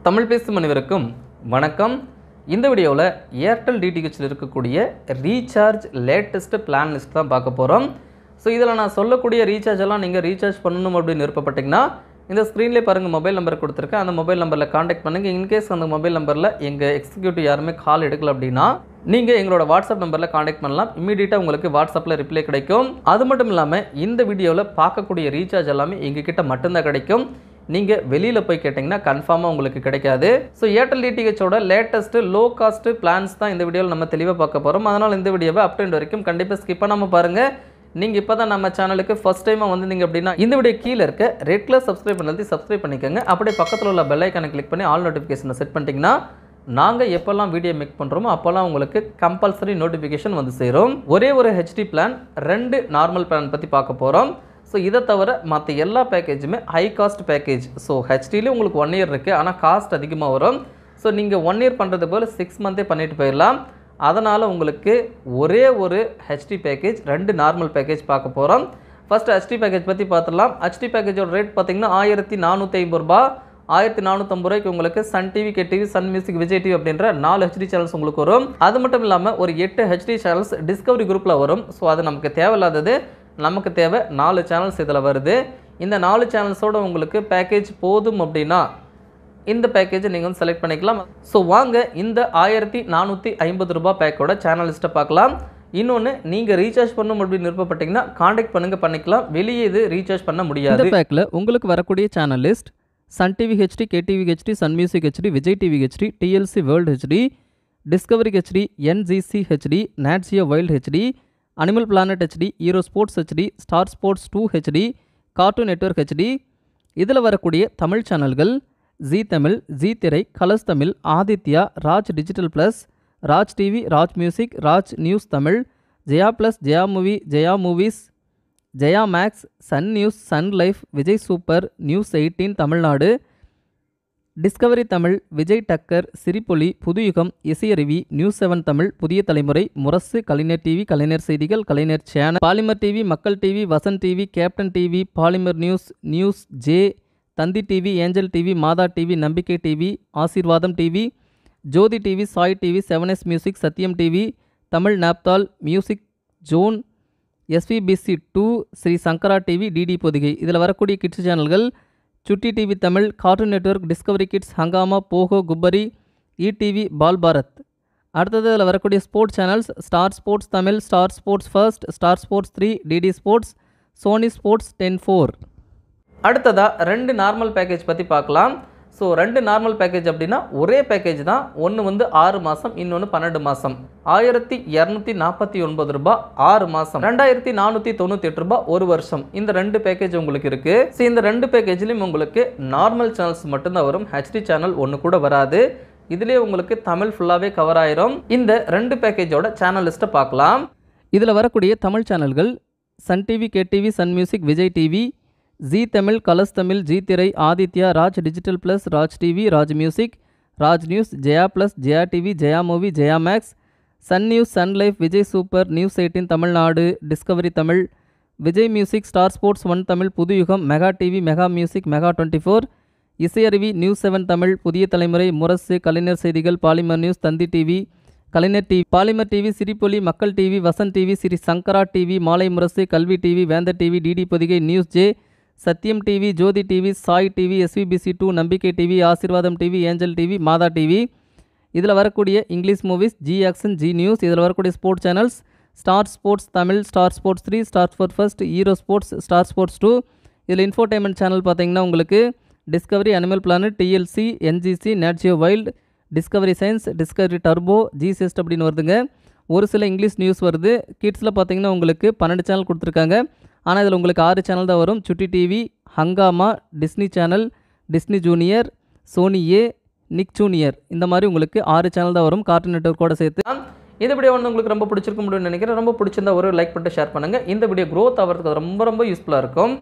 தமிழ் பேசும் அனைவருக்கும் வணக்கம். இந்த வீடியோவில் ஏர்டெல் டிடிஹெச்சில் இருக்கக்கூடிய ரீசார்ஜ் லேட்டஸ்ட் பிளான் லிஸ்ட் தான் பார்க்க போகிறோம். ஸோ இதில் நான் சொல்லக்கூடிய ரீசார்ஜ் எல்லாம் நீங்கள் ரீசார்ஜ் பண்ணணும் அப்படின்னு விருப்பப்பட்டிங்கன்னா இந்த ஸ்க்ரீன்லேயே பாருங்கள், மொபைல் நம்பர் கொடுத்துருக்கேன். அந்த மொபைல் நம்பரில் காண்டாக்ட் பண்ணுங்கள். இன்கேஸ் அந்த மொபைல் நம்பரில் எங்கள் எக்ஸிக்யூட்டிவ் யாருமே கால் எடுக்கல அப்படின்னா நீங்கள் எங்களோட வாட்ஸ்அப் நம்பரில் காண்டாக்ட் பண்ணலாம். இமீடியட்டாக உங்களுக்கு வாட்ஸ்அப்பில் ரிப்ளை கிடைக்கும். அது மட்டும் இல்லாமல் இந்த வீடியோவில் பார்க்கக்கூடிய ரீசார்ஜ் எல்லாமே எங்ககிட்ட மட்டும்தான் கிடைக்கும். நீங்கள் வெளியில் போய் கேட்டிங்கன்னா கன்ஃபார்மாக உங்களுக்கு கிடைக்காது. ஸோ ஏர்டெல் டிடிஹெச்சோட லேட்டஸ்ட்டு லோ காஸ்ட் பிளான்ஸ் தான் இந்த வீடியோவில் நம்ம தெளிவாக பார்க்க போகிறோம். அதனால் இந்த வீடியோவை அப் டு எண்ட் வரைக்கும் கண்டிப்பாக ஸ்கிப் பண்ணாமல் பாருங்கள். நீங்கள் இப்போ தான் நம்ம சேனலுக்கு ஃபஸ்ட் டைமாக வந்தீங்க அப்படின்னா இந்த வீடியோ கீழே இருக்க ரெட் கலர் சப்ஸ்கிரைப் பண்ணி சப்ஸ்கிரைப் பண்ணிக்கோங்க. அப்படியே பக்கத்தில் உள்ள பெல் ஐக்கானை கிளிக் பண்ணி ஆல் நோட்டிஃபிகேஷனை செட் பண்ணிட்டீங்கன்னா நாங்கள் எப்போல்லாம் வீடியோ மேக் பண்ணுறோமோ அப்போல்லாம் உங்களுக்கு கம்பல்சரி நோட்டிஃபிகேஷன் வந்து சேரும். ஒரே ஒரு ஹெச்டி பிளான், 2 நார்மல் பிளான் பற்றி பார்க்க போகிறோம். ஸோ இதை தவிர மற்ற எல்லா பேக்கேஜுமே ஹை காஸ்ட் பேக்கேஜ். ஸோ ஹெச்டிலேயும் உங்களுக்கு 1 இயர் இருக்குது, ஆனால் காஸ்ட் அதிகமாக வரும். ஸோ நீங்கள் 1 இயர் பண்ணுறது போல் 6 மந்த்தே பண்ணிட்டு போயிடலாம். அதனால் உங்களுக்கு ஒரே ஒரு ஹெச்டி பேக்கேஜ், 2 நார்மல் பேக்கேஜ் பார்க்க போகிறோம். ஃபஸ்ட்டு ஹெச்டி பேக்கேஜ் பற்றி பார்த்துடலாம். ஹெச்டி பேக்கேஜோட ரேட் பார்த்திங்கன்னா 1450 ரூபா. 1450 ரூபாய்க்கு உங்களுக்கு Sun TV, K TV, Sun Music, Vijay TV அப்படின்ற 4 ஹெச்டி சேனல்ஸ் உங்களுக்கு வரும். அது மட்டும் இல்லாமல் ஒரு 8 ஹெச்டி சேனல்ஸ் டிஸ்கவரி குரூப்பில் வரும். ஸோ அது நமக்கு தேவையில்லாதது. நமக்கு தேவை 4 சேனல்ஸ் இதில் வருது. இந்த 4 சேனல்ஸோடு உங்களுக்கு பேக்கேஜ் போதும் அப்படின்னா இந்த பேக்கேஜை நீங்கள் வந்து செலக்ட் பண்ணிக்கலாம். ஸோ வாங்க இந்த 1450 ரூபா பேக்கோட சேனல் லிஸ்ட்டை பார்க்கலாம். இன்னொன்று, நீங்கள் ரீசார்ஜ் பண்ணணும் அப்படின்னு விருப்பப்பட்டீங்கன்னா காண்டாக்ட் பண்ணிக்கலாம். வெளியே இது ரீசார்ஜ் பண்ண முடியாது. இந்த பேக்கில் உங்களுக்கு வரக்கூடிய channel list Sun TV HD, K TV HD, Sun Music HD, Vijay TV HD, TLC World HD, Discovery HD, NGC HD, Nat Geo Wild HD, Animal Planet HD, Hero Sports HD, Star Sports 2 HD, Cartoon Network HD. இதில் வரக்கூடிய தமிழ் சேனல்கள் Zee Tamil, Zee Thirai, Colors Tamil, Adithya, Raj Digital Plus, Raj TV, Raj Music, Raj News Tamil, Jaya Plus, Jaya Movie, Jaya Movies, Jaya Max, Sun News, Sun Life, Vijay Super, News 18 Tamil Nadu, Discovery Tamil, Vijay Takkar, Sirippoli, Puthuyugam, Isaiaruvi, News 7 Tamil, Puthiya Thalaimurai, Murasu, கலைஞர் TV, Kalaignar Seithigal, Kalaignar channel, Polimer TV, Makkal TV, Vasanth TV, Captain TV, Polimer News, News J, Thanthi TV, Angel TV, Matha TV, Nambikkai TV, Aasirvatham TV, Jothi TV, Sai TV, 7S Music, Sathiyam TV, Tamil Naaptol, Music Zone, SVBC 2, Sri Sankara TV, DD Podhigai. இதில் வரக்கூடிய kids சேனல்கள் Chutti TV Tamil, Cartoon Network, Discovery Kids, Hungama, Pogo, Gubbare, ETV, Bal Bharat. அடுத்தது இதில் வரக்கூடிய sports channels Star Sports Tamil, Star Sports first, Star Sports 3, DD Sports, Sony Sports 10/4. அடுத்ததாக 2 normal package பற்றி பார்க்கலாம். So 2 normal package அப்படின்னா ஒரே பேக்கேஜ் தான். ஒன்று வந்து 6 மாதம், இன்னொன்று 12 மாதம். 1249 ரூபா 6 மாதம், 2498 ரூபா 1 வருஷம். இந்த 2 பேக்கேஜ் உங்களுக்கு இருக்குது. ஸோ இந்த 2 பேக்கேஜ்லேயும் உங்களுக்கு நார்மல் சேனல்ஸ் மட்டும்தான் வரும். ஹெச்டி சேனல் ஒன்று கூட வராது. இதுலேயே உங்களுக்கு தமிழ் ஃபுல்லாகவே கவர் ஆயிரும். இந்த 2 பேக்கேஜோட சேனல் லிஸ்ட்டை பார்க்கலாம். இதில் வரக்கூடிய தமிழ் சேனல்கள் Sun TV, K TV, Sun Music, Vijay TV, Zee Tamil, Colors Tamil, Zee Thirai, Adithya, Raj Digital Plus, Raj TV, Raj Music, Raj News, Jaya Plus, Jaya TV, Jaya Movie, Jaya Max, Sun News, Sun Life, Vijay Super, News 18 Tamil Nadu, Discovery Tamil, Vijay Music, Star Sports 1 Tamil, Puthuyugam, Mega TV, Mega Music, Mega 24, Isaiaruvi, News 7 Tamil, Puthiya Thalaimurai, Murasu, Kalaignar Seithigal, polymer news, Thanthi TV, Kalaignar TV, Polimer TV, Sirippoli, Makkal TV, Vasanth TV, Sri Sankara TV, Malai Murasu, Kalvi TV, Vendhar TV, DD Podhigai, News J, Sathiyam TV, Jothi TV, Sai TV, SVBC 2, Nambikkai TV, Aasirvatham TV, Angel TV, Matha TV. இதில் வரக்கூடிய English movies Zee Action, Zee News. இதில் வரக்கூடிய sports channels Star Sports Tamil, Star Sports 3, Star Sports First, Hero Sports, Star Sports 2. இதில் infotainment channel பார்த்தீங்கன்னா உங்களுக்கு Discovery, Animal Planet, TLC, NGC, Nat Geo Wild, Discovery Science, Discovery Turbo, Zee Zest அப்படின்னு வருதுங்க. ஒரு சில English news வருது. கிட்ஸில் பார்த்தீங்கன்னா உங்களுக்கு 12 சேனல் கொடுத்துருக்காங்க. ஆனால் இதில் உங்களுக்கு 6 சேனல் தான் வரும். Chutti TV, Hungama, Disney Channel, Disney Junior, Sony Yay, Nick Junior, இந்த மாதிரி உங்களுக்கு 6 சேனல் தான் வரும் கார்ட்டூன் நெட்வொர்க்கோட சேர்த்து. இந்த வீடியோ வந்து உங்களுக்கு ரொம்ப பிடிச்சிருக்கும் அப்படின்னு நினைக்கிறேன். ரொம்ப பிடிச்சிருந்தா ஒரு லைக் பண்ணிட்டு ஷேர் பண்ணுங்கள். இந்த வீடியோ க்ரோத் ஆகிறதுக்கு ரொம்ப யூஸ்ஃபுல்லாக இருக்கும்.